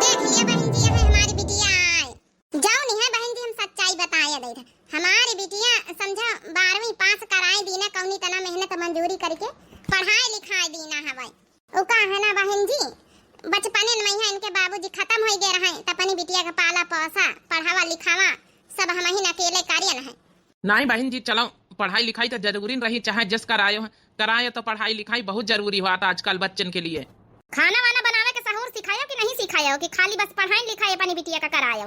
देखिए बहन जी, यहाँ हमारी बिटिया आए। जाओ नहीं है बहन जी, हम सच्चाई बताया दे रहे। हमारी बिटिया समझा 12वीं पास कराए दीना, कौनी तना मेहनत मंजूरी करके पढ़ाई लिखाई दीना हवाई। ओ का है ना बहन जी, बचपने में ही इनके बाबूजी खत्म हो गए रहे, तपनी बिटिया का पाला पोसा पढ़ावा लिखावा सब हम ही अकेले कार्य न है। नहीं बहन जी, चलो पढ़ाई लिखाई तो जरूरी रही, चाहे जिस कराए तो पढ़ाई लिखाई बहुत जरूरी हुआ था आजकल बच्चन के लिए। खाना वाना बनावे के सहूर सिखायो कि नहीं सिखायो, कि खाली बस पढ़ाई लिखाई अपनी बिटिया का करायो?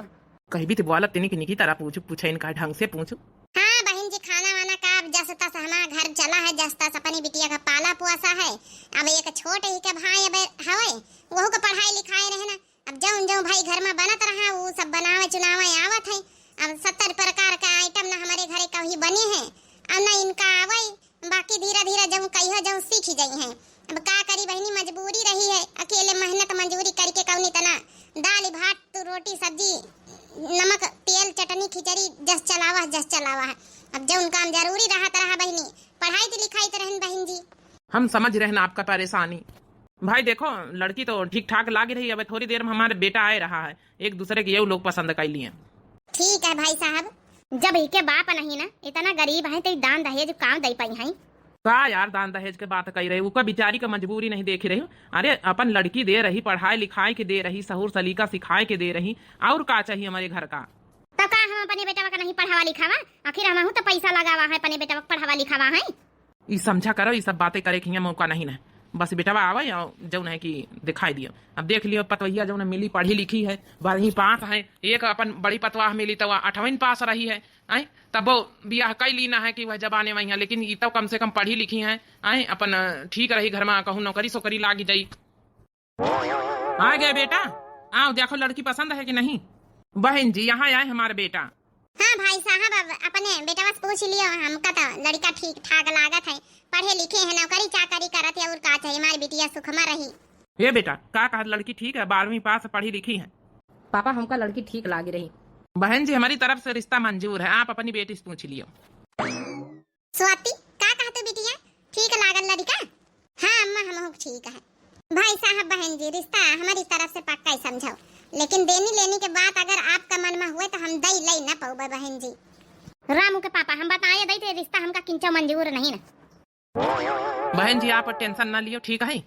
कहीं भी तो बोला तिनी की तरह पूछे इनका ढंग से पूछो। हाँ बहन जी, खाना वाना का जस तस हमारा घर चला है, जस तस अपनी बिटिया का पाला पोसा है। अब एक छोटे ही के भाई अब हवे वहू का पढ़ाई लिखाई रहे ना। अब जौन जौन भाई घर में बनत रहा वो सब बनावे चुनावे आवत है। अब 70 प्रकार का आइटम ना हमारे घरे कहीं बने हैं, अब ना इनका आवे, बाकी धीरे धीरे जब कहियो जब सीख जाई है। अब का करी बहनी, मजबूरी रही है, अकेले मेहनत मंजूरी करके कौनी तना दाल भात तो रोटी सब्जी नमक तेल चटनी खिचड़ी जस चलावा है। अब जौन काम जरूरी रहा बहनी, पढ़ाई तो लिखाई तो रहन बहन जी। हम समझ रहे हैं आपका परेशानी। भाई देखो, लड़की तो ठीक ठाक लाग रही है, अब थोड़ी देर में हमारे बेटा आए रहा है, एक दूसरे के ये लोग पसंद कर लिए। ठीक है भाई साहब, जब इके बाप नहीं ना इतना गरीब है तो दान दहेज काम दे पाई है का यार, दान दहेज के बात कही रही, उसका बेचारी का मजबूरी नहीं देख रही। अरे अपन लड़की दे रही, पढ़ाई लिखाई के दे रही, सहूर सलीका सिखाए के दे रही, और का चाहिए हमारे घर का? तो का हम अपने बेटा का नहीं पढ़ावा लिखावा? आखिर हम तो पैसा लगावा है अपने बेटा का पढ़ावा लिखावा है। ये समझा करो, ये सब बातें करे के मौका नहीं है। बस बेटवा आवे जो है कि दिखाई दियो। अब देख लियो पतवैया जो मिली पढ़ी लिखी है, 12वीं पास है। एक अपन बड़ी पतवाह मिली तो 8वीं पास रही है। आई तब वो बियाह कई लीना है कि वह जबाने में है, लेकिन ये तो कम से कम पढ़ी लिखी है। आई अपन ठीक रही, घर में कहूँ नौकरी सोकरी लागी जाई। आ गए बेटा, आओ देखो लड़की पसंद है कि नहीं। बहन जी यहाँ आए हमारे बेटा। हाँ भाई साहब, अब अपने बेटा से पूछ लियो, हमका तो लड़का ठीक ठाक लागत है, पढ़े लिखे है, नौकरी चाकरी करत है, और का चाहिए हमारी बिटिया सुखमा रही। ये बेटा का कहा, लड़की ठीक है, 12वीं पास पढ़ी लिखी है। पापा हमका लड़की ठीक लागी रही। बहन जी हमारी तरफ से रिश्ता मंजूर है, आप अपनी बेटी से पूछ लियो। स्वाति का कहा तू बिटिया ठीक लागल लड़का? हाँ अम्मा हम ठीक है। भाई साहब बहन जी, रिश्ता हमारी तरफ से पक्का ही समझो, लेकिन देनी लेनी के बाद अगर आपका मन में हुए तो हम दई ले न पाऊबे बहन जी। रामू के पापा हम बताए दई थे, रिश्ता हमका किंचा मंजूर नहीं ना। बहन जी आप टेंशन न लियो, ठीक है।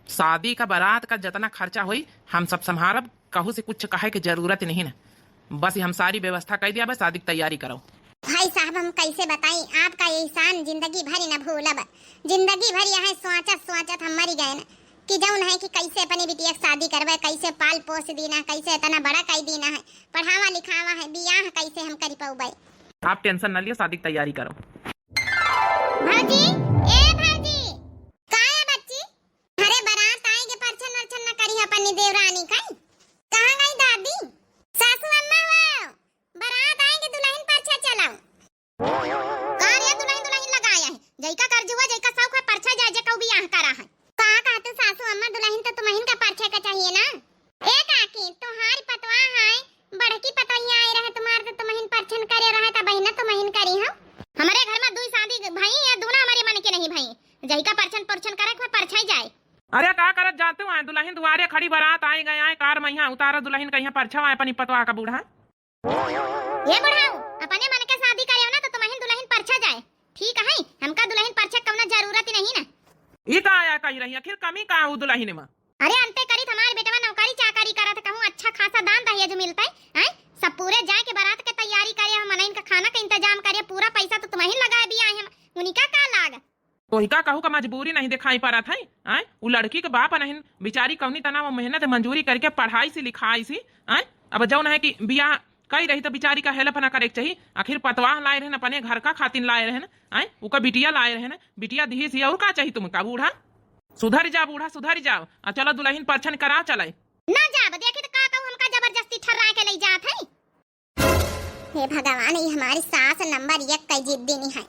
शादी का बारात का जितना खर्चा हुई हम सब संभारब, कहू से कुछ कहे की जरूरत नहीं ना। बस हम सारी व्यवस्था कर दिया, बस शादी की तैयारी करो। भाई साहब हम कैसे बताई, आपका एहसान जिंदगी भर न भूलब। जिंदगी भर यहाँ सोचत हम मरी गए न कि जौन है कि कैसे अपनी बिटिया शादी करवे, कैसे पाल पोस दीना, कैसे इतना बड़ा कर दीना है, पढ़ावा लिखावा है, बियाह कैसे हम करी पाऊबे। आप टेंशन न लियो, शादी की तैयारी करो। भाजी ए भाजी का है बच्ची? अरे बारात आएगे, परछन वर्छन न करी अपनी देवरानी का। कहां गई दादी? सासू अम्मा हो, बारात आएंगे, दुल्हन परछा चलाओ। कार्य दुल्हन लगाया है, जैका कर्ज हुआ जैका शौक है, परछा जाए जे कऊ बियाह करा है। का कहते सासू अम्मा, दुल्हन तो तुम्हें का परछा का चाहिए ना। ए काकी तुम्हारी पतवा है, बड़की पतैया आई रहे तुम्हार तो तुम्हें परछन करे रहे, त बहिना तुम्हें करी हम। हमारे घर में दुई शादी भाई है, दूना हमारे मन के नहीं भाई, जैका परछन परछन करे कोई परछाई जाए। अरे का करत जाते हो, दुल्हन दुआरे खड़ी बारात आई गए आए, कार में यहाँ उतारा दुल्हन का यहाँ परछा है अपनी पतवा का बूढ़ा। ये बुढ़ाऊ अपने मन के शादी करे ना तो तुम्हें दुल्हन परछा जाए, ठीक है। हमका दुल्हन परछा कौना जरूरत ही नहीं ना। ये का आया कही रही, आखिर कमी का है दुल्हन में? अरे अंते करी हमारे बेटवा नौकरी चाकरी करत, कहूं अच्छा खासा दान दहेज मिलता है। सब पूरे जाए के बारात के तैयारी करे, हम मनइन का खाना का इंतजाम करे, पूरा पैसा तो तुम्हें लगाए भी आए हम, उनका का लाग। तो का कहू का मजबूरी नहीं दिखाई पड़ा था। आए वो लड़की के बाप नहीं बेचारी कौनी तना वो मेहनत मंजूरी करके पढ़ाई से लिखाई सी। आए अब जौन है कि बियाह कई रही तो बेचारी का हेल्प ना करे चाहिए, आखिर पतवाह लाए रहे अपने घर का खातिन लाए रहे ना। आए उका बिटिया लाए रहे ना, बिटिया दी सी, और का चाहिए तुमका? बूढ़ा सुधर जा, बूढ़ा सुधर जाओ, चलो दुल्हन परछन करा चले। ना जाब देखी तो का कहूं हमका जबरदस्ती ठर्रा के ले जात है। हे भगवान, ये हमारी सास नंबर 1 का जिद्दी नहीं है,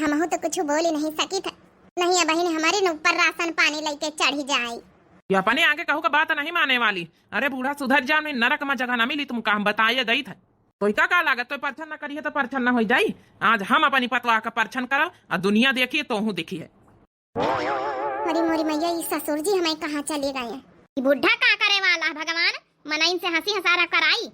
हम तो कुछ बोल ही नहीं सकी था, नहीं बहन हमारे न ऊपर राशन पानी लेके चढ़ी जाए। ये अपने आगे कहू का बात नहीं माने वाली। अरे बूढ़ा सुधर जा, नहीं नरक में जगह न मिली तुमका, हम बताइए दई था। कोई का लागत तो परछन न करिए तो परछन न हो जाई। आज हम अपनी पतवा का परछन करो और दुनिया देखिए तो हूँ देखिए। अरे मोरी मैया, ये ससुर जी हमें कहाँ चले गए? बुढ़ा का करे वाला भगवान, मना इनसे हंसी हंसारा कराई।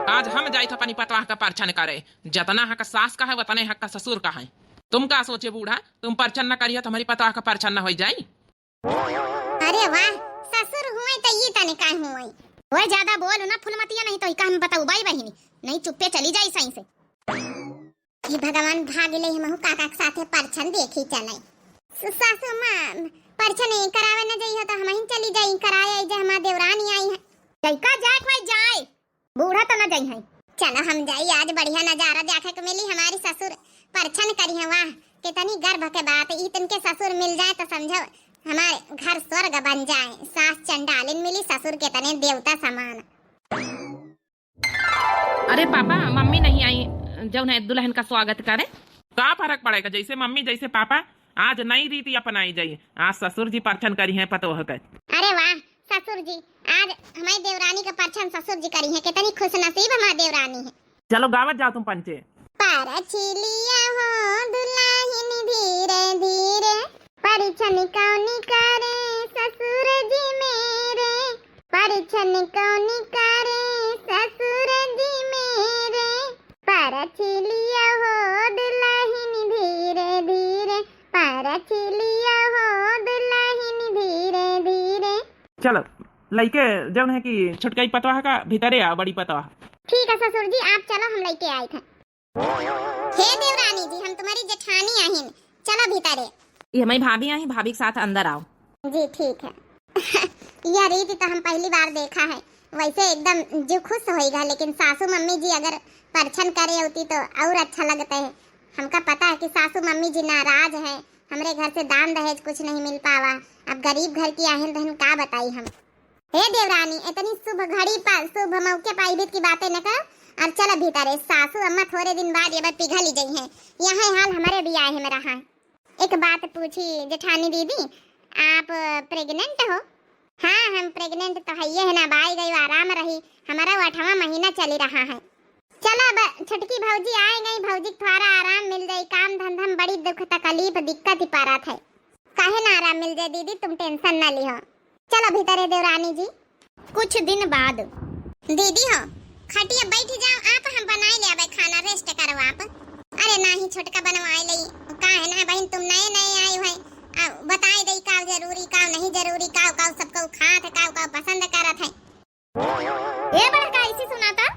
आज हम जाए अपनी पतवाह का परछन करे, जतना हक सास का है उतने हक का ससुर का है। तुम का सोचे बूढ़ा, तुम परछन न करिए तुम्हारी पतवाह का परछन न हो जाए। अरे वाह, ससुर हुए तो ये तने का हुए। वो ज्यादा बोल ना फुलमतिया, नहीं तो इका हम बताऊ बाई बहिनी, नहीं चुप्पे चली जाई सही से। हे भगवान, भाग ले हमहु काका के साथे परछन देखी चले। सासू मां परछन करावे न जाई हो तो हम ही चली जाई, कराए आई जे हमार देवरानी आई है। जइका जाए भाई जाए, बूढ़ा तो न जाई है। चलो हम जाई, आज बढ़िया नजारा देखे को मिली। हमारी ससुर परछन करी है, वाह कितनी गर्व के बात। इतन के ससुर मिल जाए तो समझो हमारे घर स्वर्ग बन जाए। सास चंडालिन मिली, ससुर के तने देवता समान। अरे पापा, मम्मी नहीं आई जो है दुल्हन का स्वागत करे। का फर्क पड़ेगा, जैसे मम्मी जैसे पापा। आज नई रीति अपनाई जाइए। आज ससुर जी परछन करी है पतोह के। अरे वाह ससुर जी, आज हमारी देवरानी का परछन ससुर जी करी है। कितनी खुश नसीब हमारी देवरानी है। चलो गावत जाओ तुम पंचे। परछिलिया हो दुल्हन धीरे धीरे, परछन कौनी करे ससुर जी मेरे, परछन कौनी करे ससुर जी मेरे, परछिलिया हो दुल्हन धीरे धीरे, परछिलिया हो दुल्हन धीरे धीरे। चलो लइके जौन है कि छुटकाई पतवाह का भीतरे आ बड़ी पतवाह। ठीक है ससुर जी, आप चलो, हम लेके आए थे। हे देवरानी जी, हम तुम्हारी जेठानी आहिन, चलो भीतरे। ये हमारी भाभी आई, भाभी के साथ अंदर आओ। जी ठीक है। यह रीति तो हम पहली बार देखा है। वैसे एकदम जो खुश होएगा, लेकिन सासू मम्मी जी अगर परछन करे होती तो और अच्छा लगता है। हमका पता है कि सासू मम्मी जी नाराज है, हमरे घर से दान दहेज कुछ नहीं मिल पावा। अब गरीब घर की आहिन बहन का बताई हम। हे देवरानी, इतनी शुभ घड़ी पर शुभ मौके पर आइबित की बातें न कर और चल भीतर। सासू अम्मा थोड़े दिन बाद ये बात पिघल ही गई है। यहाँ हाल हमारे भी आए हैं मेरा। हाँ एक बात पूछी जेठानी दीदी, आप प्रेग्नेंट हो? हाँ हम प्रेग्नेंट तो है ना, बाई गई आराम रही, हमारा 8वां महीना चली रहा है। चलो अब छटकी भौजी आए गई, भौजी थोड़ा आराम मिल जाए। काम धंधा में बड़ी दुख तकलीफ दिक्कत ही पारा थे। काहे ना आराम मिल जाए दीदी, तुम टेंशन ना लियो। चलो भीतर देवरानी जी। कुछ दिन बाद दीदी हो खटिया बैठ जाओ आप, हम बनाए ले अब खाना, रेस्ट करो आप। अरे नहीं छोटका बनवाए ले, का है ना बहन, तुम नए नए आए हो, बताए दई का जरूरी का नहीं जरूरी, का सबको खात का पसंद करत है। ए बड़ा का ऐसे सुना था?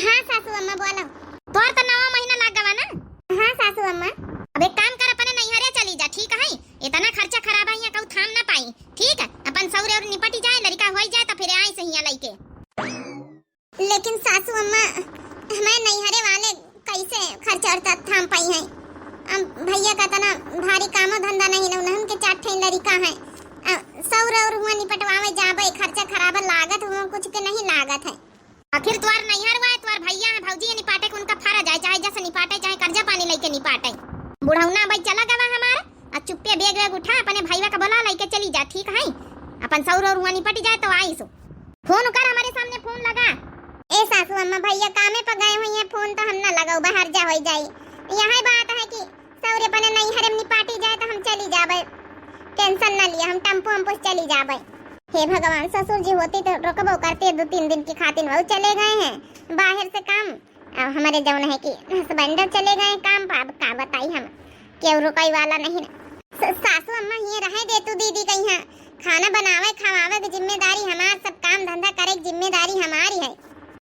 हाँ सासू अम्मा बोलो। तोर तो 9वां महीना लाग गवा ना? हाँ सासू अम्मा। अब एक काम कर, अपने नैहरे चली जा, ठीक है? इतना खर्चा खराब है, यहाँ कहूँ थाम ना पाई, ठीक है? अपन सौरे और निपटी जाए, लड़का हो जाए तो फिर आई सही लइके। लेकिन सासू अम्मा, हमारे नैहरे वाले कैसे खर्चा और थाम पाई है? भैया का तना भारी कामो धंधा नहीं न, उन्हन के 4 ठे लड़का है। सौरे और हुआ निपटवावे जाबे, खर्चा खराब लागत हुआ कुछ के नहीं लागत है। आखिर तुम्हार नैहर हुआ, तुम्हार भैया है, भौजी है, निपाटे को उनका फर्ज है, चाहे जैसे निपाटे चाहे कर्जा पानी लेके निपाटे। बुढ़ौना भाई चला गवा हमारा, और चुप्पे बैग वैग उठा अपने भैया का बोला लेके चली जा, ठीक है? अपन सौर और हुआ निपट जाए तो आई सो। फोन कर, हमारे सामने फोन लगा। ए सासू अम्मा, भैया कामे पर गए हुए हैं, फोन तो हम ना लगाओ, बाहर जा हो जाए। यही बात है कि सौरे बने नहीं हरम निपाटी जाए तो हम चली जाबे, टेंशन ना लिया, हम टेम्पो हम चली जाबे। हे भगवान, ससुर जी होती तो रोकबो करते, 2-3 दिन की खातिर वो चले गए हैं बाहर से काम। हमारे जौन है कि हस्बैंड चले गए काम पर, अब का बताई हम, क्यों रुकई वाला नहीं। सासू अम्मा ये रहे दे तू दीदी कहीं, हाँ खाना बनावे खवावे की जिम्मेदारी हमार, सब काम धंधा करे की जिम्मेदारी हमारी है।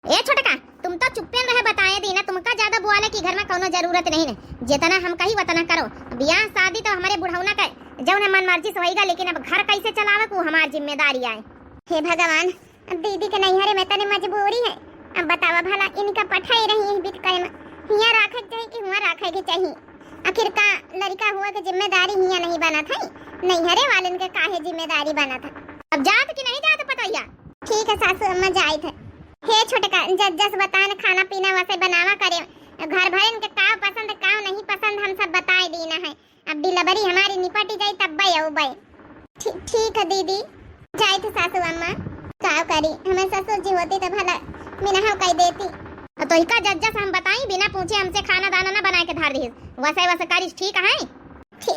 ए छोटका, तुम तो चुप्पे रहे, बताए दी ना, तुमका ज्यादा बुआले की घर में कोनो जरूरत नहीं है, जितना हम कही उतना करो। ब्याह शादी तो हमारे बुढ़ौना का जौन मन मर्जी से होएगा, लेकिन अब घर कैसे चलावे को हमारी जिम्मेदारी आए। हे भगवान, अब दीदी के नैहरे में तने मजबूरी है। अब बतावा भला इनका पठाई रही बिट कहे में, हिया राखे चाहिए कि हुआ राखे के चाहिए? आखिर का लड़का हुआ के जिम्मेदारी हिया नहीं बना था, नैहरे वाले के काहे जिम्मेदारी बना था? अब जात कि नहीं जात पतैया? ठीक है सासू अम्मा जाए थे। हे छोटका, जस बतान खाना पीना वैसे बनावा करे, घर भरन के का पसंद का नहीं पसंद हम सब बताए देना है। अब डिलीवरी हमारी निपटी जाए तब भाई। ठीक है दीदी, जाए थे सासू अम्मा। का करी, हमें ससुर जी होती तो भला बिना हम कह देती। तो इका जज्जा से हम बताई, बिना पूछे हमसे खाना दाना ना बना के धार दी, वैसे करिस, ठीक है?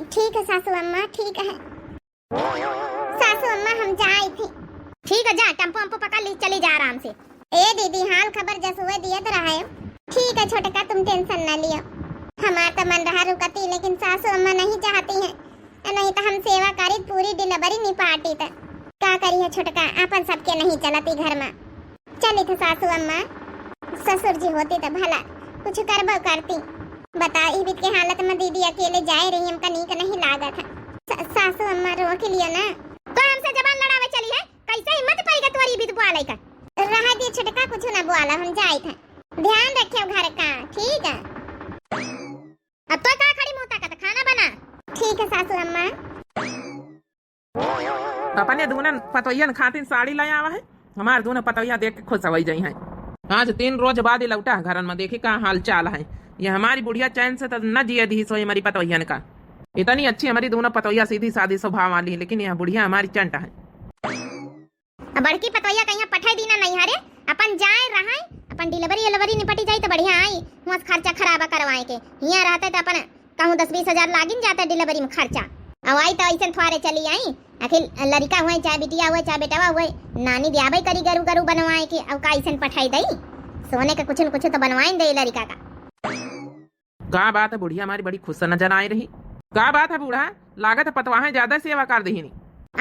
ठीक है सासू अम्मा, ठीक है। सासू अम्मा, हम हम जाए थे। ठीक है, जा टेम्पो वम्पो पकड़ ली, चली जा आराम से। ए दीदी, हाल खबर जसुए दिया तो रहा है। ठीक है छोटका, तुम टेंशन न लियो। हमारा तो मन रहा रुकती, लेकिन सासू अम्मा नहीं चाहती हैं। नहीं तो हम सेवा करी, पूरी डिलीवरी निपाटी तक। क्या करी है छोटका, अपन सबके नहीं चलती घर में। चली थे सासू अम्मा, ससुर जी होती तो भला कुछ करबो करती। बता, ई बीत के हालत में दीदी अकेले जाए रही, हमका नीक नहीं लागा था। सासू अम्मा रोक लियो ना। तो हमसे जबान लड़ावे चली है, कैसे हिम्मत पड़ी का तुम्हारी बीत बुआ का। रहा दिए छोटका, कुछ ना बुआला, हम जाए थे। ध्यान रखियो घर का, ठीक है। अब तो का खड़ी मुंह ताकत, खाना बना। ठीक है सासू अम्मा। अपने दूनन पतोहियन खातिर साड़ी लाया आवा है। हमार दून पतोहिया देख के खुश हो जाई है। आज 3 रोज बाद ही लौटा घरन में, देखी का हाल चाल है। ये हमारी बुढ़िया चैन से तो न जिए दी सोई हमारी पतोहियन का। इतनी अच्छी हमारी दोनों पतोहिया, सीधी सादी स्वभाव वाली, लेकिन यह बुढ़िया हमारी चंटा है। बड़की पतोहिया कहीं पठाई दीना नहीं हरे, अपन जाए रहा, अपन डिलीवरी निपटी जाई तो बढ़िया आई। वहाँ खर्चा खराबा करवाए के यहाँ रहते तो अपन कहूँ 10-20 हजार लागिन जाता डिलीवरी में खर्चा। अब आई तो ऐसे थोड़े चली आई। आखिर लड़का हुए चाहे बिटिया हुए चाहे बेटा हुए, नानी ब्याह करी गरु गरु बनवाए के। अब का ऐसे पठाई दई, सोने का कुछ न कुछ तो बनवाई दे लड़का का। का बात है, बुढ़िया हमारी बड़ी खुश नजर आई रही। का बात है बूढ़ा, लागत है पतवाह ज्यादा सेवा कर दी।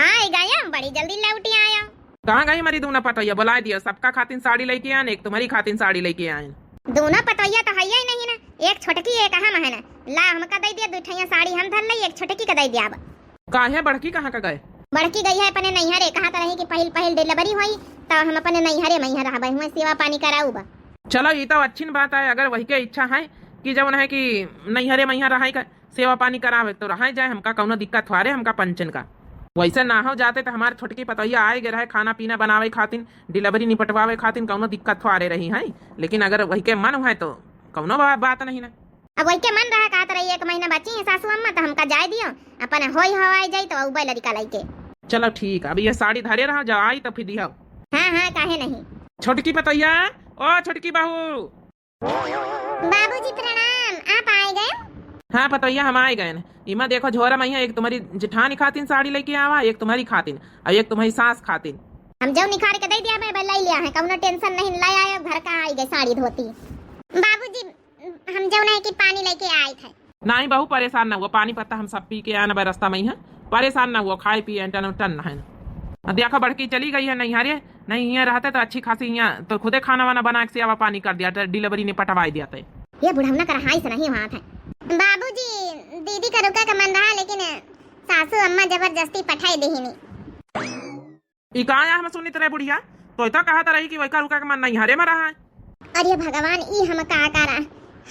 आई गया, बड़ी जल्दी लौटी आया। कहाँ गई हमारी दोनों पतोहिया, बुला दिया। सबका खातिर साड़ी लेके आए, एक तुम्हारी खातिर साड़ी लेके आए। दोनों पतोहिया तो है ही नहीं ना, एक छोटकी एक हम है ना। ला हमका दे दिया 2 ठैया साड़ी, हम धर ली, एक छोटकी का दे दिया। अब काहे बड़की कहाँ का गए? बड़की गई है अपने नैहरे। कहा तो रही कि पहिल डिलीवरी हुई तो हम अपने नैहरे मैहर रहबे, हुए सेवा पानी कराऊ बा। चलो ये तो अच्छी बात है। अगर वही के इच्छा है कि जब है कि नैहरे मैहर रहा का सेवा पानी करावे तो रहा जाए, हमका कौनो दिक्कत हुआ रे हमका पंचन का। वैसे ना हो जाते तो हमारे छोटकी पतोहिया आए गए रहे खाना पीना बनावे खातिर, डिलीवरी निपटवावे खातिर, कौनो दिक्कत हुआ रही है। लेकिन अगर वही के मन है तो कौनो बात नहीं ना। अब वही के मन रहा, कहत रही 1 महीना बची है सासू अम्मा, तो हमका जाए दियो। अपन होई हवाई जाई तो उबे लड़का लेके। चलो ठीक, अब ये साड़ी धरे रहो, जब आई तो फिर दिया। हाँ काहे नहीं। छोटकी पतोहिया, ओ छोटकी बहू। बाबूजी प्रणाम, आप आए गए? हाँ पतोहिया, हम आए गए। इमा देखो झोरा मैया, एक तुम्हारी जेठानी खातिर साड़ी लेके आवा, एक तुम्हारी खातिर और एक तुम्हारी सास खातिर। हम जो निखार के दे दिया, मैं ले लिया है, कौनो टेंशन नहीं। ले आए, घर का आई गए साड़ी धोती। बाबूजी हम जो नहीं कि पानी लेके आए थे। नहीं बहू, परेशान ना हुआ, पानी पत्ता हम सब पी के आना रास्ता में ही है। परेशान ना हुआ, खाए पिए टन है। देखो बड़की चली गई है नैहरे, नहीं यहाँ रहते तो अच्छी खासी यहाँ तो खुदे खाना वाना बना के सेवा पानी कर दिया, डिलीवरी ने पटवाई दिया। ये बुढ़ावना का रहाई से नहीं वहाँ था। बाबूजी दीदी का रुका का मन रहा, लेकिन सासू अम्मा जबरदस्ती पठाई देहिनी। ई कहाँ हम सुनी तरह बुढ़िया, तो कहा था रही कि वही रुका का मन नहीं हरे में रहा है। अरे भगवान, ई हम का करा,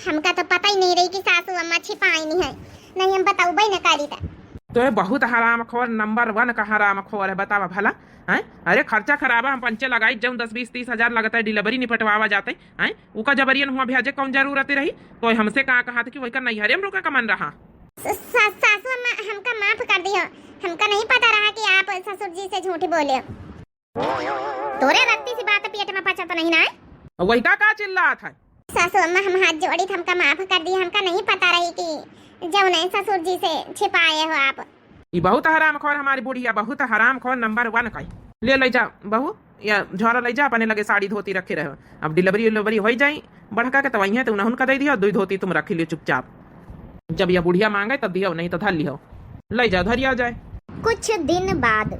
हमका तो पता ही नहीं रही कि सासू अम्मा छिपाई नहीं है। नहीं हम बताऊबे न करी था। तो ये बहुत हराम खोर, नंबर 1 का हराम खोर है, बतावा भला है। अरे खर्चा खराबा हम पंचे लगाई, जब 10-20-30 हजार लगता है डिलीवरी निपटवावा जाते हैं। उका जबरियन हुआ भेजे कौन जरूरत रही। तो हमसे कहा था कि वही का नैहरे में रुका का मन रहा। सासू अम्मा हमका माफ कर दियो, हमका नहीं पता रहा कि आप ससुर जी से झूठ बोले। तोरे रत्ती सी बात पेट में पचा तो नहीं ना। वही का चिल्ला था। सासू अम्मा हम हाथ जोड़ी, हमका माफ कर दिया। हमका नहीं पता रही कि जब नहीं ससुर जी से छिपाए हो आप। ये बहुत हराम खोर हमारी बुढ़िया, बहुत हराम खोर नंबर 1 का। ले जा बहू, या झोरा ले जा, अपने लगे साड़ी धोती रखे रहो। अब डिलीवरी हो जाई बढ़का के तो वही है, तो उन्होंने दे दिया, 2 धोती तुम रख लियो चुपचाप। जब यह बुढ़िया मांगे तब दियो, नहीं तो धर लियो। ले जाओ, धरिया जाए। कुछ दिन बाद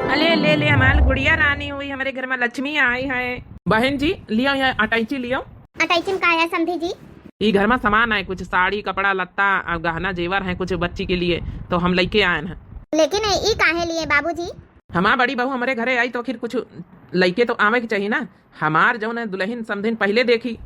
अले ले हमारी गुड़िया रानी हुई, हमारे घर में लक्ष्मी आई है। बहन जी लियो, यहाँ अटैची लियो। अटैची में का है समझी जी? ये घर में सामान है, कुछ साड़ी कपड़ा लत्ता गहना जेवर है कुछ बच्ची के लिए, तो हम लेके आए हैं। लेकिन ई काहे लिए बाबूजी? हमार बड़ी बहू हमारे घरे आई तो फिर कुछ लइके तो आवे के चाहिए ना। हमार जो है दुल्हन समधिन पहले देखी,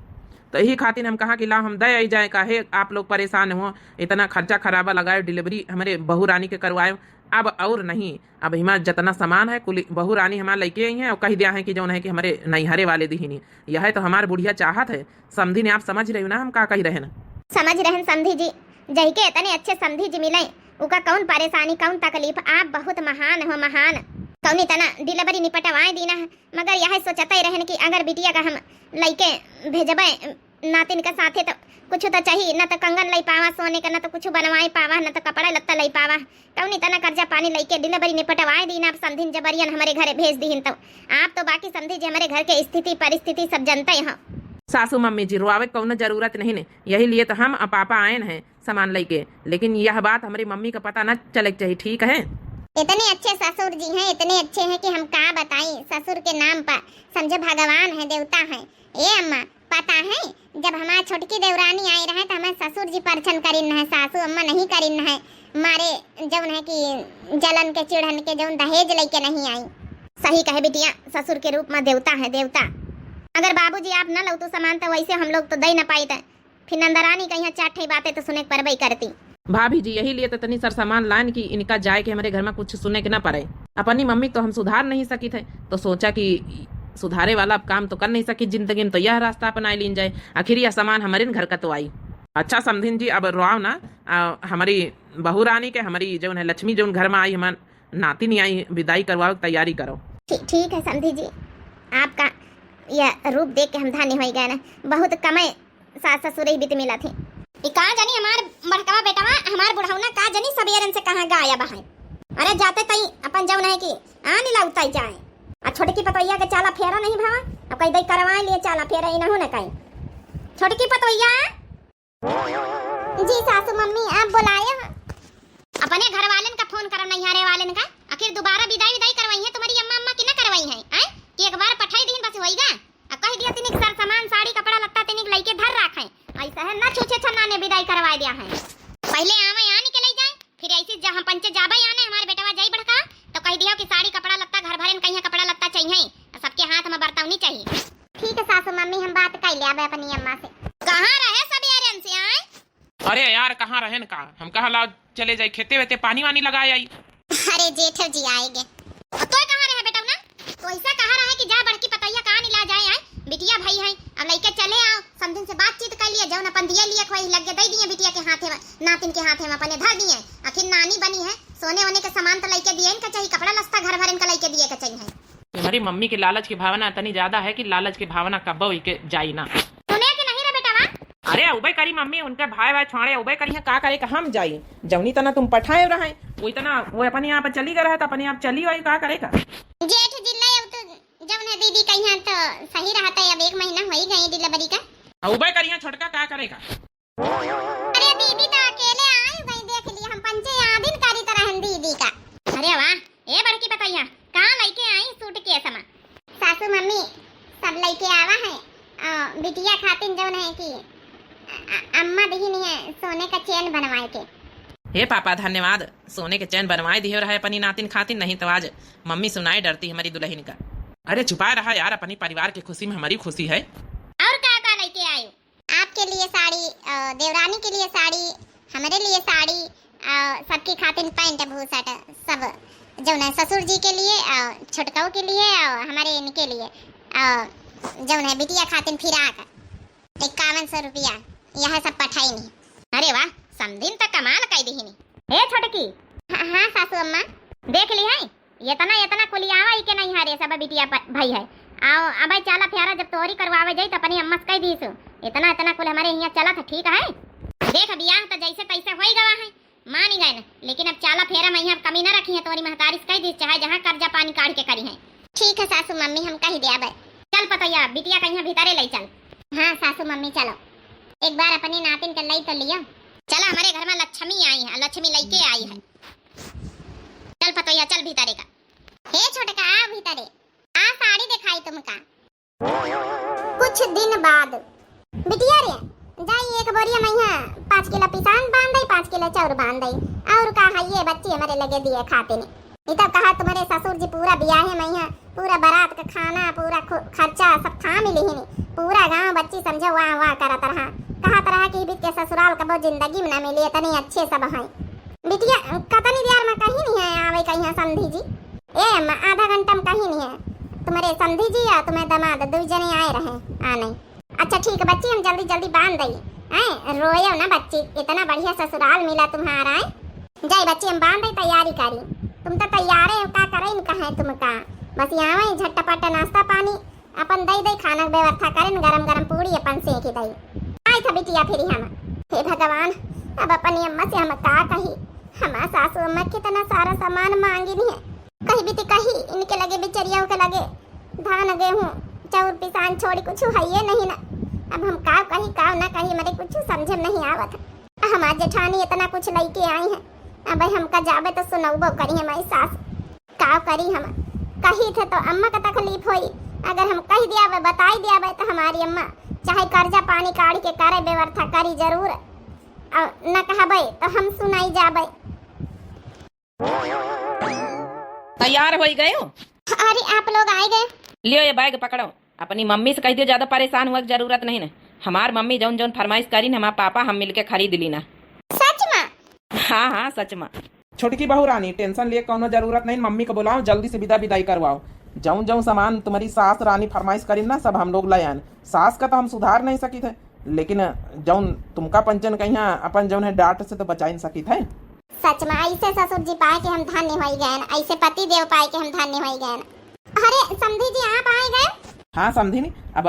तो यही खातिर हम कहा कि ला हम दे आई जाए, काहे आप लोग परेशान हो, इतना खर्चा खराबा लगाए, डिलीवरी हमारे बहू रानी के करवाए। अब और नहीं, अब हमारे जितना सामान है कुल बहू रानी हमारे लेके आई है और कह दिया है कि जो है कि हमारे नैहरे वाले दी नहीं। यह है तो हमारे बुढ़िया चाहत है। समधी ने आप समझ रहे हो ना हम का कह रहे हैं? समझ रहे हैं समधी जी, जही के इतने अच्छे समधी जी मिले, उका कौन परेशानी कौन तकलीफ। आप बहुत महान हो, महान। कौन इतना डिलीवरी निपटवाए दीना है, मगर यह सोचते ही रहन कि अगर बिटिया का हम लइके भेजबे नातिन का साथे तो कुछ तो चाहिए, न तो कंगन लई पावा सोने का, न तो कुछ बनवाए पावा, न तो कपड़ा लत्ता लई पावा। कौनी तना कर्जा पानी लई के दिन बरी ने पटवाए दीन आप समधिन जबरियन हमारे घरे भेज दीन। तो आप तो बाकी समझी जी हमारे घर के स्थिति परिस्थिति सब जनते हैं। सासू मम्मी जी रोआवे कौनो जरूरत नहीं ने, यही लिए तो हम और पापा आए हैं सामान लेके, लेकिन यह बात हमारी मम्मी का पता न चले चाहिए, ठीक है? इतने अच्छे ससुर जी हैं, इतने अच्छे हैं कि हम क्या बताएं। ससुर के नाम पर समझो भगवान है, देवता है। ये अम्मा पता है जब हमारी छोटकी देवरानी आई रहे तो हमारे ससुर जी परछन करिन है, सासू अम्मा नहीं करिन है। मारे जौन है कि जलन के चिढ़न के जौन दहेज लेके नहीं आई। सही कहे बिटिया, ससुर के रूप में देवता है, देवता। अगर बाबूजी आप न लो तो सामान तो वैसे हम लोग तो दे न पाई थे, फिर नंदरानी कहीं चार ठे बातें तो सुने पर करती। भाभी जी यही लिए तो तनी सर सामान लान की इनका जाए कि हमारे घर में कुछ सुने के ना पड़े। अपनी मम्मी तो हम सुधार नहीं सकी थे, तो सोचा कि सुधारे वाला अब काम तो कर नहीं सकी जिंदगी में, तो यह रास्ता अपना लीन जाए। आखिर यह सामान हमारे घर का तो आई। अच्छा समधिन जी अब रोआव ना, हमारी बहू रानी के हमारी जो है लक्ष्मी जो घर में आई, हमार नाती नहीं आई, विदाई करवाओ तैयारी करो। ठीक है समधी जी, आपका यह रूप देख के हम धन्य हो गए ना। बहुत कमे सास ससुर ही बीत मिला थी। कहाँ जानी हमार बड़कवा बेटवा हमार बुढ़ाउना का जानी सबेरन से कहाँ गायब है। अरे जाते तई अपन जौन है कि आनी लाउताई जाए। आ छोटकी पतोइया के चाला फेरा नहीं भावा, अब कई दई करवाए लिए चाला फेरा ही ना हो ना कहीं। छोटकी पतोइया जी सासू मम्मी आप बुलाए हैं? अपने घर वालन का फोन करो, नहीं हारे वालन का। आखिर दोबारा विदाई करवाई है तुम्हारी अम्मा अम्मा की ना करवाई है कि एक बार पठाई दिन बस होईगा। कह दिया तिनिक सर सामान साड़ी कपड़ा लत्ता तिनिक लइके धर रखे, ऐसा है ना छूछे छन्ना ने विदाई करवा दिया है। पहले आवे आ निकल जाए, फिर ऐसे जहां पंचे जाबे आने हमारे बेटवा जाई बढ़का तो कह दिया कि साड़ी कपड़ा लत्ता घर भरन कहीं कपड़ा लत्ता चाहिए, सबके हाथ में बर्तन नहीं चाहिए। ठीक है सासू मम्मी हम बात कर ले अपनी अम्मा से। कहां रहे सब यारन से आए? अरे यार कहाँ रहन का, हम कहा ला चले जाए खेते वेते पानी वानी लगाए आई। अरे जेठ जी आएंगे तो कहां रहे बेटा ना, तो ऐसा कहा रहा है कि जा बड़की पतैया कहां नहीं ला जाए आए। बिटिया भाई है अब लइके चले आओ, समझन से बातचीत कर लिए, जौन अपन दिया लिए खोई लग के दे दिए बिटिया के हाथे में, नातिन के हाथे में अपने धर दिए। आखिर नानी बनी है, सोने होने के सामान तो लइके दिए इनका चाहिए, कपड़ा लत्ता घर भर इनका लइके दिए का चाहिए। तुम्हारी मम्मी की लालच की भावना इतनी ज्यादा है कि लालच की भावना कब के जाई ना। सुने कि नहीं रे बेटा वा? अरे उबे करी मम्मी, उनके भाई छोड़े उबे करी है, का करे का हम जाई। जौनी तना तुम पठाए रहे वही तना वो अपने यहाँ पे चली गए तो अपने आप चली आई, का करेगा। जेठ जिला तो जब ने दीदी कहीं तो सही रहता है, अब 1 महीना हो ही गई डिलीवरी का। उबे करी है छोटका का करेगा। अरे दीदी तो अकेले आई गई, देख लिया हम पंचे यादिन करी तरह दीदी का। अरे वाह ए बड़की पतैया कहां लइके आई सूट के समा? सासू मम्मी सब लइके आवा है, बिटिया खातिन जौन है कि अम्मा दहीनी है सोने का चैन बनवाए के। हे पापा धन्यवाद, सोने के चैन बनवाए दिए रहे अपनी नातिन खातिन, नहीं तो आज मम्मी सुनाई डरती हमारी दुल्हन का। अरे छुपाए रहा यार, अपनी परिवार की खुशी में हमारी खुशी है। और क्या लेके आए? आपके लिए साड़ी, देवरानी के लिए साड़ी, हमारे लिए साड़ी, सबकी खातिन पैंट भूसट सब जौन है, ससुर जी के लिए, छोटकाओं के लिए और हमारे इनके लिए जौन है बिटिया खातिन फिराक 5100 रुपया यह सब पठाई नहीं। अरे वाह समधिन तक कमाल कई दीनी। ए छोटकी हाँ सासू अम्मा देख ली है, इतना कुलियावा ही के नहीं हारे सब बिटिया भाई है। आओ अब चाला प्यारा जब तोरी करवावे जाई तो अपनी अम्मा से कह दीसु, इतना कुल हमारे यहाँ चला था, ठीक है। देख बियाह तो जैसे तैसे हो ही गवा है, मान ही गए ना, लेकिन अब चाला फेरा में यहाँ कमी न रखी है, तोरी महतारी से कह दी चाहे जहाँ कर्जा पानी काट के करी है। ठीक है सासू मम्मी हम कह दिया भाई। चल पतैया बिटिया कहीं भीतरे ले चल। हाँ सासू मम्मी चलो, एक बार अपनी नातिन के लई तो लिया। चला हमारे घर में लक्ष्मी आई है, लक्ष्मी लइके आई है। चल पतैया चल भीतरे का। हे छोटका आ भीतरे आ, साड़ी दिखाई तुमका। कुछ दिन बाद बिटिया रे जाई एक बोरिया मैया 5 किलो पिसान बांध दई, 5 किलो चाउर बांध दई, और का है ये बच्ची हमारे लगे दिए खाते ने। इतना कहा तुम्हारे ससुर जी पूरा बियाह है मैया, पूरा बारात का खाना पूरा खर्चा सब खा मिली ही नहीं, पूरा गांव बच्ची समझो वाह वाह करा तरह कहा तरह की बीत के ससुराल का बहुत जिंदगी में ना मिली, इतने अच्छे सब हैं। बिटिया कतनी देर में कहीं नहीं है आवे कहीं समधी जी, ए अम्मा आधा घंटा में कहीं नहीं है, तुम्हारे समधी जी या तुम्हारे दामाद 2 जने आए रहे आने। अच्छा ठीक है बच्ची हम जल्दी जल्दी बांध दई, रोयो ना बच्ची, इतना बढ़िया ससुराल मिला तुम्हारा है। जाई बच्ची हम बांध दई, तैयारी करी, तुम तो तैयार है, का करे इनका है तुमका, बस यहाँ झटपट नाश्ता पानी अपन दई दई खाना के व्यवस्था करें, गरम गरम पूड़ी अपन सेकी दई। आई था बिटिया फिर हम, हे भगवान अब अपनी अम्मा से हम का कही। हमार सासू अम्मा कितना सारा सामान मांगी नहीं है, कहीं भी कही इनके लगे बिचरिया के लगे धान गेहूं चाउर पिसान छोड़ी कुछ है ये नहीं ना। अब हम का कही का ना कही मेरे कुछ समझ नहीं आवत। हमार जेठानी इतना कुछ लेके आई है, अब हमका जाबे तो सुनौबो करी हमारी सास का करी। हम कही थे तो अम्मा का तकलीफ होई, अगर हम कह दिया बताई दिया तो हमारी अम्मा चाहे कर्जा पानी काढ़ के करे व्यवस्था करी जरूर, और न कहबे तो हम सुनाई जाबे। तैयार हो गए हो? अरे आप लोग आए गए? लियो ये बैग पकड़ो, अपनी मम्मी से कह दियो ज्यादा परेशान हुआ की जरूरत नहीं ना। हमार मम्मी जौन जौन फरमाइश करी न हमार पापा हम मिलके खरीद ली ना। सच में? हाँ हाँ सच में। छोटकी बहू रानी टेंशन लिए कोनो जरूरत नहीं, मम्मी को बुलाओ जल्दी से विदाई करवाओ। जौन जौन सामान तुम्हारी सास रानी फरमाइश करी ना सब हम लोग ले आए। सास का तो हम सुधार नहीं सकी थे, लेकिन जौन तुमका पंचन कहिया अपन जौन है डांट से तो बचा नहीं सकी थे। सच में ऐसे ससुर जी पाए के हम धन्य हो गए, ऐसे पति देव पाए के हम धन्य हो गए। अरे समधी जी आप आए गए? हाँ समझी नहीं, अब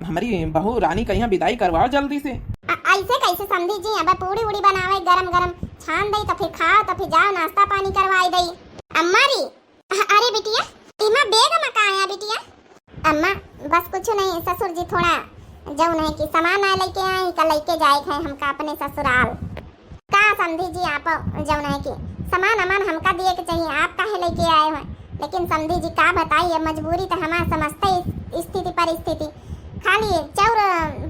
हमारी बहू रानी कहिया विदाई करवाओ जल्दी से। ऐसे कैसे समधी जी, अब पूड़ी उड़ी बनावे गरम गरम छान दई तो फिर खाओ तो फिर जाओ नाश्ता पानी करवाई दई। अम्मा री अरे बिटिया इमा बेग में का आया बिटिया? अम्मा बस कुछ नहीं, ससुर जी थोड़ा जौन है कि सामान आ लेके आए का लेके जाए है हमका अपने ससुराल। का समधी जी आप जौन है कि सामान अमान हमका दिए के चाहिए, आप काहे लेके आए हो? लेकिन समधी जी का बताइए मजबूरी तो हमारा समझते स्थिति परिस्थिति। खाली चाउर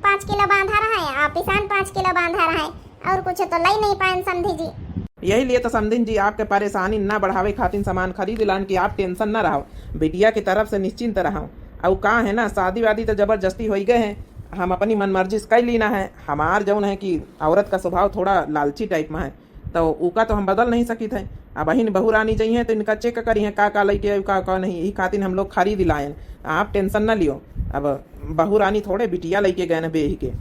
5 किलो बांधा रहा है और पिसान 5 किलो बांधा रहा है, और कुछ तो ले नहीं पाए समधी जी। यही लिए तो समधिन जी आपके परेशानी न बढ़ावे खातिर सामान खरीद लान कि आप टेंशन न रहो, बिटिया की तरफ से निश्चिंत रहो। और का है ना शादी वादी तो जबरदस्ती हो गए हैं, हम अपनी मन मर्जी से कर लीना है। हमार जौन है कि औरत का स्वभाव थोड़ा लालची टाइप में है, तो उका तो हम बदल नहीं सकी थे। अब बहन बहू रानी चाहिए तो इनका चेक करी है का लेके का नहीं, यही खातिर हम लोग खरीद लाए। आप टेंशन न लियो, अब बहू रानी थोड़े बिटिया लेके गए न बेही के।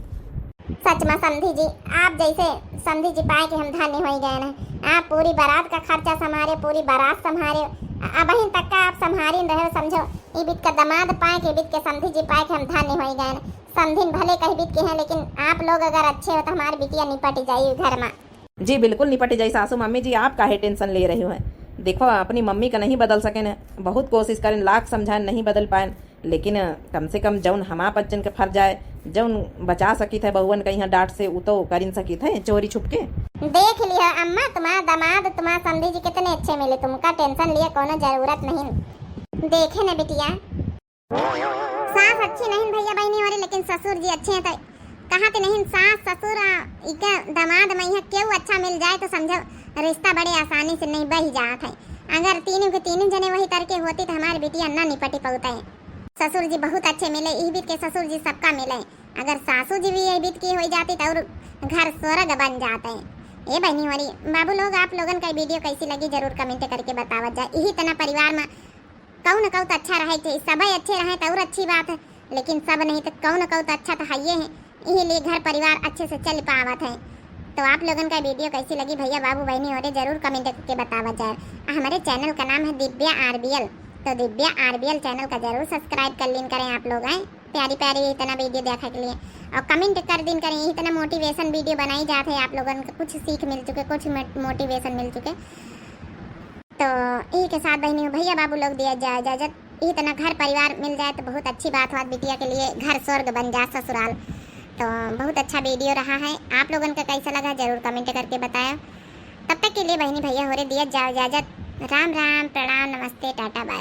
सच में समधी जी आप जैसे समधी जी पाए कि हम धन्य हो गए ना। आप पूरी बारात का खर्चा संभाले, पूरी बारात संभाले, अब बहन तक का आप संभाली रहे समझो। ये बीत का दामाद पाए के बीत के समधी जी पाए कि हम धन्य हो गए। समधिन भले कहीं बीत के हैं, लेकिन आप लोग अगर अच्छे हो तो हमारी बिटिया निपट जाए घर में। जी बिल्कुल निपट जाए सासू मम्मी जी, आप काहे टेंशन ले रहे हो? देखो अपनी मम्मी का नहीं बदल सके न, बहुत कोशिश करें लाख समझाएं नहीं बदल पाए, लेकिन कम से कम जौन हमार बच्चन के फर जाए जौन बचा सकी थे बहुवन कहीं डांट से उ तो कर सकी थे चोरी छुप के। देख लिया अम्मा तुम्हारा दामाद तुम्हारा समधी जी कितने अच्छे मिले, तुमका टेंशन लिए कोनो जरूरत नहीं। देखे न बिटिया सास अच्छी नहीं भैया बहनी हो रही, लेकिन ससुर जी अच्छे हैं। कहाँ पे नहीं सास ससुर इका दामाद मैया क्यों अच्छा मिल जाए तो समझो रिश्ता बड़े आसानी से नहीं बह जात है। अगर तीनों के तीनों जने वही तरह होती तो हमारी बिटिया ना निपटी पौते हैं। ससुर जी बहुत अच्छे मिले, इस बीत के ससुर जी सबका मिले। अगर सासू जी भी यही बीत की हो जाती तो घर स्वर्ग बन जाते हैं। ये बहनी हो रही बाबू लोग आप लोगन का वीडियो कैसी लगी जरूर कमेंट करके बतावत जाए। यही तना परिवार में कहूँ न कहूँ तो अच्छा रहे थे, सब अच्छे रहे तो और अच्छी बात है, लेकिन सब नहीं तो कहूँ न कहूँ तो अच्छा तो है है। यही लिए घर परिवार अच्छे से चल पावत है। तो आप लोगन का वीडियो कैसी लगी भैया बाबू बहनी हो रहे जरूर कमेंट करके बतावत जाए। हमारे चैनल का नाम है दिव्या RBL, तो दिव्या RBL चैनल का जरूर सब्सक्राइब कर लिन करें आप लोग हैं। प्यारी प्यारी इतना वीडियो देखने के लिए और कमेंट कर दिन करें। इतना मोटिवेशन वीडियो बनाई जाते है, आप लोगों को कुछ सीख मिल चुके, कुछ मोटिवेशन मिल चुके। तो यही के साथ बहनी भैया बाबू लोग दिया जाए इजाजत। इतना घर परिवार मिल जाए तो बहुत अच्छी बात हो, बिटिया के लिए घर स्वर्ग बन जाए ससुराल। तो बहुत अच्छा वीडियो रहा है, आप लोगों का कैसा लगा जरूर कमेंट करके बताया। तब तक के लिए बहनी भैया हो रहे दिया जाओ इजाजत। राम राम, प्रणाम, नमस्ते, टाटा, बाय।